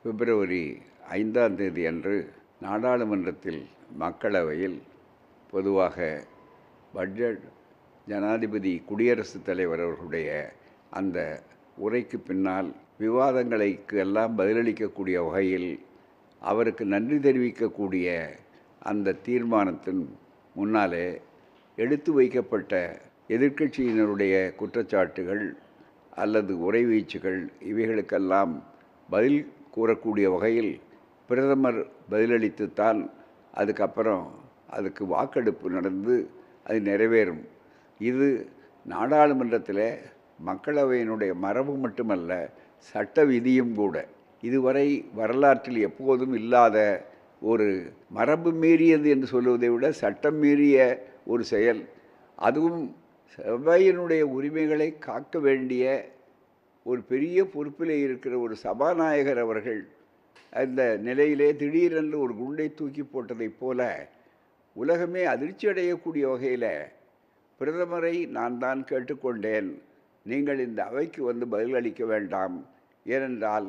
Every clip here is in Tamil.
பிப்ரவரி 5ஆம் தேதி அன்று நாடாளுமன்றத்தில் மக்களவையில் பொதுவாக பட்ஜெட் ஜனாதிபதி குடியரசுத் தலைவர் அவர்களுடைய அந்த உரைக்கு பின்னால் விவாதங்களுக்கு எல்லாம் பதிலளிக்கக்கூடிய வகையில் அவருக்கு நன்றி தெரிவிக்கக்கூடிய அந்த தீர்மானத்தின் முன்னாலே எடுத்து வைக்கப்பட்ட எதிர்க்கட்சியினருடைய குற்றச்சாட்டுகள் அல்லது உரைவீச்சுகள் இவைகளுக்கெல்லாம் பதில் கூறக்கூடிய வகையில் பிரதமர் பதிலளித்துத்தான் அதுக்கப்புறம் அதுக்கு வாக்கெடுப்பு நடந்து அது நிறைவேறும். இது நாடாளுமன்றத்தில் மக்களவையினுடைய மரபு மட்டுமல்ல, சட்ட விதியும் கூட. இதுவரை வரலாற்றில் எப்போதும் இல்லாத ஒரு மரபு மீறியது என்று சொல்வதை விட சட்டம் மீறிய ஒரு செயல். அதுவும் சபையினுடைய உரிமைகளை காக்க வேண்டிய ஒரு பெரிய பொறுப்பிலே இருக்கிற ஒரு சபாநாயகர் அவர்கள் அந்த நிலையிலே திடீரென்று ஒரு குண்டை தூக்கி போட்டதைப் போல உலகமே அதிர்ச்சி அடையக்கூடிய வகையில் பிரதமரை நான் தான் கேட்டுக்கொண்டேன், நீங்கள் இந்த அவைக்கு வந்து பதிலளிக்க வேண்டாம், ஏனென்றால்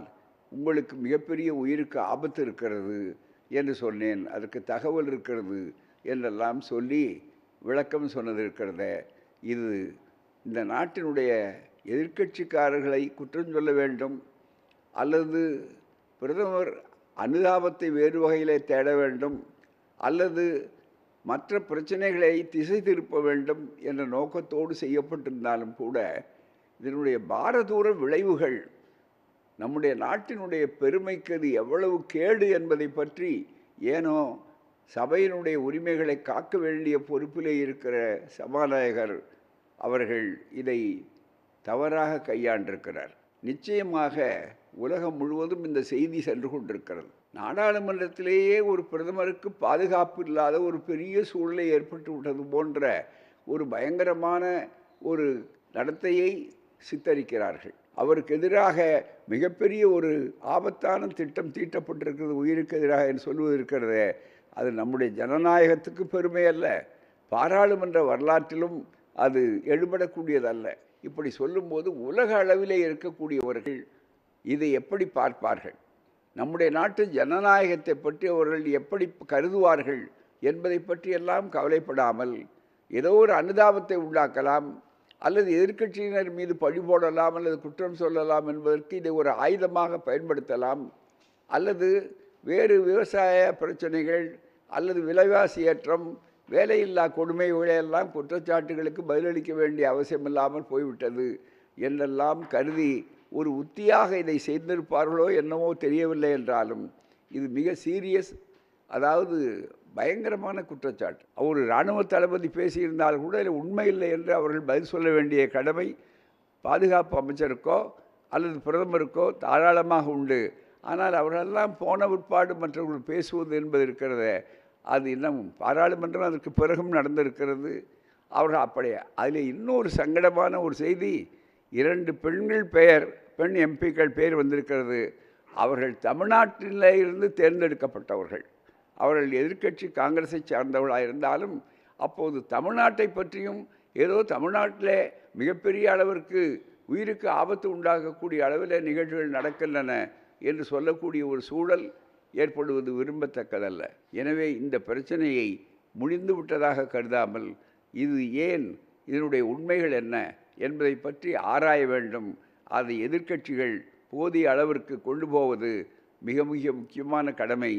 உங்களுக்கு மிகப்பெரிய உயிருக்கு ஆபத்து இருக்கிறது என்று சொன்னேன், அதற்கு தகவல் இருக்கிறது என்றெல்லாம் சொல்லி விளக்கம் சொன்னது இருக்கிறத. இது இந்த நாட்டினுடைய எதிர்க்கட்சிக்காரர்களை குற்றம் சொல்ல வேண்டும் அல்லது பிரதமர் அனுதாபத்தை வேறு வகையிலே தேட வேண்டும் அல்லது மற்ற பிரச்சனைகளை திசை திருப்ப வேண்டும் என்ற நோக்கத்தோடு செய்யப்பட்டிருந்தாலும் கூட இதனுடைய பாரதூர விளைவுகள் நம்முடைய நாட்டினுடைய பெருமைக்கு அது எவ்வளவு கேடு என்பதை பற்றி ஏனோ சபையினுடைய உரிமைகளை காக்க வேண்டிய பொறுப்பிலே இருக்கிற சபாநாயகர் அவர்கள் இதை தவறாக கையாண்டிருக்கிறார். நிச்சயமாக உலகம் முழுவதும் இந்த செய்தி சென்று கொண்டிருக்கிறது. நாடாளுமன்றத்திலேயே ஒரு பிரதமருக்கு பாதுகாப்பு இல்லாத ஒரு பெரிய சூழ்நிலை ஏற்பட்டு விட்டது போன்ற ஒரு பயங்கரமான ஒரு நடத்தையை சித்தரிக்கிறார்கள். அவருக்கு எதிராக மிகப்பெரிய ஒரு ஆபத்தான திட்டம் தீட்டப்பட்டிருக்கிறது உயிருக்கு எதிராக என்று சொல்வது இருக்கிறதே, அது நம்முடைய ஜனநாயகத்துக்கு பெருமை அல்ல, பாராளுமன்ற வரலாற்றிலும் அது எடுபடக்கூடியதல்ல. இப்படி சொல்லும்போது உலக அளவிலே இருக்கக்கூடியவர்கள் இதை எப்படி பார்ப்பார்கள், நம்முடைய நாட்டு ஜனநாயகத்தை பற்றி அவர்கள் எப்படி கருதுவார்கள் என்பதை பற்றியெல்லாம் கவலைப்படாமல் ஏதோ ஒரு அனுதாபத்தை உண்டாக்கலாம் அல்லது எதிர்க்கட்சியினர் மீது பழி போடலாம் அல்லது குற்றம் சொல்லலாம் என்பதற்கு இதை ஒரு ஆயுதமாக பயன்படுத்தலாம் அல்லது வேறு விவசாய பிரச்சனைகள் அல்லது விலைவாசி ஏற்றம், வேலையில்லா கொடுமைகளையெல்லாம் குற்றச்சாட்டுகளுக்கு பதிலளிக்க வேண்டிய அவசியமில்லாமல் போய்விட்டது என்றெல்லாம் கருதி ஒரு உத்தியாக இதை செய்திருப்பார்களோ என்னவோ தெரியவில்லை. என்றாலும் இது மிக சீரியஸ், அதாவது பயங்கரமான குற்றச்சாட்டு. ஒரு இராணுவ தளபதி பேசியிருந்தால் கூட இதில் உண்மை இல்லை என்று அவர்கள் பதில் சொல்ல வேண்டிய கடமை பாதுகாப்பு அமைச்சருக்கோ அல்லது பிரதமருக்கோ தாராளமாக உண்டு. ஆனால் அவர்களெல்லாம் போன உட்பாடு மற்றவர்கள் பேசுவது என்பது இருக்கிறத, அது இன்னும் பாராளுமன்றம் அதற்கு பிறகும் நடந்திருக்கிறது. அவர்கள் அப்படியே அதில் இன்னொரு சங்கடமான ஒரு செய்தி, 2 பெண் எம்பிக்கள் பெயர் வந்திருக்கிறது. அவர்கள் தமிழ்நாட்டில் இருந்து தேர்ந்தெடுக்கப்பட்டவர்கள். அவர்கள் எதிர்க்கட்சி காங்கிரஸை சார்ந்தவர்களாக இருந்தாலும் அப்போது தமிழ்நாட்டை பற்றியும் ஏதோ தமிழ்நாட்டில் மிகப்பெரிய அளவிற்கு உயிருக்கு ஆபத்து உண்டாகக்கூடிய அளவில் நிகழ்வுகள் நடக்கின்றன என்று சொல்லக்கூடிய ஒரு சூழல் ஏற்படுவது விரும்பத்தக்கதல்ல. எனவே இந்த பிரச்சனையை முடிந்து விட்டதாக கருதாமல் இது ஏன், இதனுடைய உண்மைகள் என்ன என்பதை பற்றி ஆராய வேண்டும். அதை எதிர்க்கட்சிகள் போதிய அளவிற்கு கொண்டு போவது மிக மிக முக்கியமான கடமை.